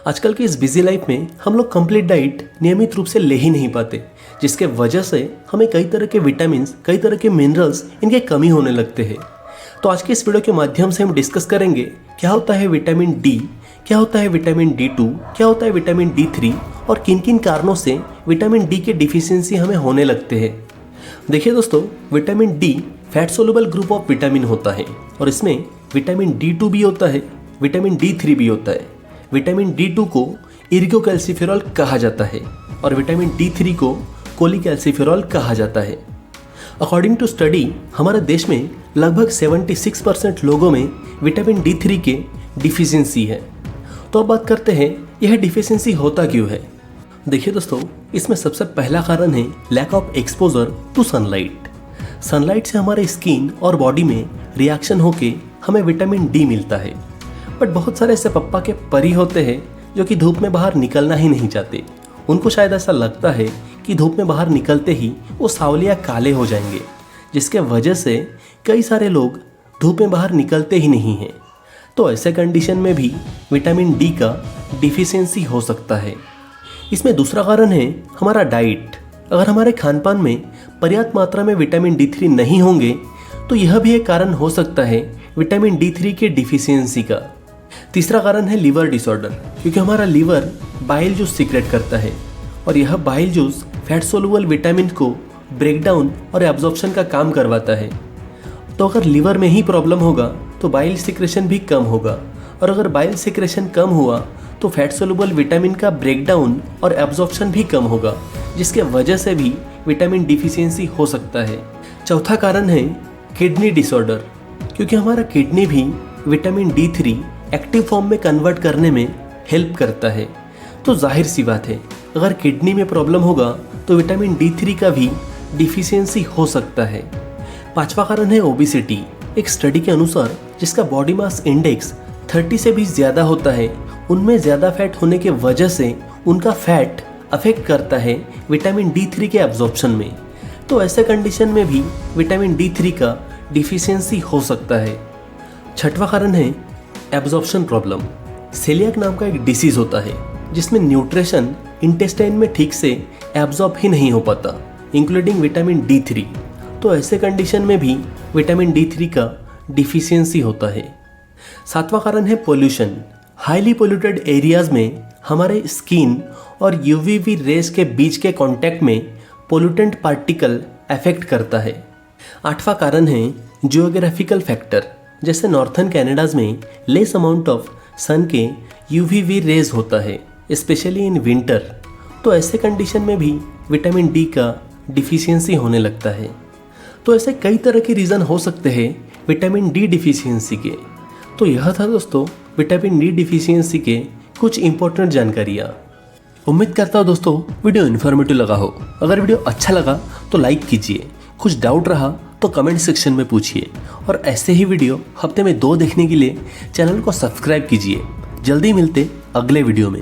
आजकल की इस बिजी लाइफ में हम लोग कंप्लीट डाइट नियमित रूप से ले ही नहीं पाते, जिसके वजह से हमें कई तरह के विटामिन, कई तरह के मिनरल्स इनके कमी होने लगते हैं। तो आज के इस वीडियो के माध्यम से हम डिस्कस करेंगे क्या होता है विटामिन डी, क्या होता है विटामिन D2, क्या होता है विटामिन D3 और किन किन कारणों से विटामिन डी के डिफिशियंसी हमें होने लगते हैं। देखिए दोस्तों, vitamin D fat soluble group of vitamin होता है और इसमें विटामिन D2 भी होता है, विटामिन D3 भी होता है। विटामिन D2 को इर्गोकैल्सिफेरॉल कहा जाता है और विटामिन D3 को कोलीकैल्सिफेरॉल कहा जाता है। अकॉर्डिंग टू स्टडी हमारे देश में लगभग 76% लोगों में विटामिन D3 के डिफिशियंसी है। तो अब बात करते हैं यह डिफिशियंसी होता क्यों है। देखिए दोस्तों, इसमें सबसे पहला कारण है lack of exposure to sunlight. Sunlight से हमारे स्किन और बॉडी में रिएक्शन होके हमें विटामिन डी मिलता है। बट बहुत सारे ऐसे पप्पा के परी होते हैं जो कि धूप में बाहर निकलना ही नहीं चाहते। उनको शायद ऐसा लगता है कि धूप में बाहर निकलते ही वो सावलिया काले हो जाएंगे, जिसके वजह से कई सारे लोग धूप में बाहर निकलते ही नहीं हैं। तो ऐसे कंडीशन में भी विटामिन डी का डिफिशियंसी हो सकता है। इसमें दूसरा कारण है हमारा डाइट। अगर हमारे खान पान में पर्याप्त मात्रा में विटामिन D3 नहीं होंगे तो यह भी एक कारण हो सकता है विटामिन D3 के डिफिशियंसी का। तीसरा कारण है लीवर डिसऑर्डर, क्योंकि हमारा लीवर बाइल जूस सीक्रेट करता है और यह bile juice fat soluble vitamin को ब्रेक डाउन और एब्जॉर्प्शन का काम करवाता है। तो अगर लीवर में ही प्रॉब्लम होगा तो बाइल सिक्रेशन भी कम होगा, और अगर बाइल सिक्रेशन कम हुआ तो फैट सोल्युबल विटामिन का ब्रेक डाउन और एब्जॉर्प्शन भी कम होगा, जिसके वजह से भी विटामिन डिफिशियंसी हो सकता है। चौथा कारण है किडनी डिसऑर्डर, क्योंकि हमारा किडनी भी विटामिन D3 एक्टिव फॉर्म में कन्वर्ट करने में हेल्प करता है। तो जाहिर सी बात है, अगर किडनी में प्रॉब्लम होगा तो विटामिन D3 का भी डिफिशियंसी हो सकता है। पांचवा कारण है ओबेसिटी। एक स्टडी के अनुसार जिसका बॉडी मास इंडेक्स 30 से भी ज़्यादा होता है, उनमें ज़्यादा फैट होने के वजह से उनका फैट अफेक्ट करता है विटामिन D3 के एब्जॉर्प्शन में। तो ऐसे कंडीशन में भी विटामिन D3 का डिफिशियंसी हो सकता है। छठवां कारण है एब्जॉर्प्शन प्रॉब्लम। सेलियाक नाम का एक डिसीज होता है जिसमें न्यूट्रिशन इंटेस्टाइन में ठीक से एब्जॉर्ब ही नहीं हो पाता, इंक्लूडिंग विटामिन D3। तो ऐसे कंडीशन में भी विटामिन D3 का डिफिशियंसी होता है। सातवां कारण है पोल्यूशन। हाईली पोल्यूटेड एरियाज में हमारे स्किन और UVB रेज के बीच के कांटेक्ट में पोल्यूटेंट पार्टिकल अफेक्ट करता है। आठवां कारण है जियोग्राफिकल फैक्टर। जैसे नॉर्थर्न कनाडाज में लेस अमाउंट ऑफ सन के UVB रेज होता है, स्पेशली इन विंटर। तो ऐसे कंडीशन में भी विटामिन डी का डिफिशियंसी होने लगता है। तो ऐसे कई तरह के रीज़न हो सकते हैं विटामिन डी डिफिशियंसी के। तो यह था दोस्तों विटामिन डी डिफिशियंसी के कुछ इंपॉर्टेंट जानकारियाँ। उम्मीद करता हूँ दोस्तों वीडियो इन्फॉर्मेटिव लगा हो। अगर वीडियो अच्छा लगा तो लाइक कीजिए, कुछ डाउट रहा तो कमेंट सेक्शन में पूछिए, और ऐसे ही वीडियो हफ्ते में 2 देखने के लिए चैनल को सब्सक्राइब कीजिए। जल्दी मिलते अगले वीडियो में।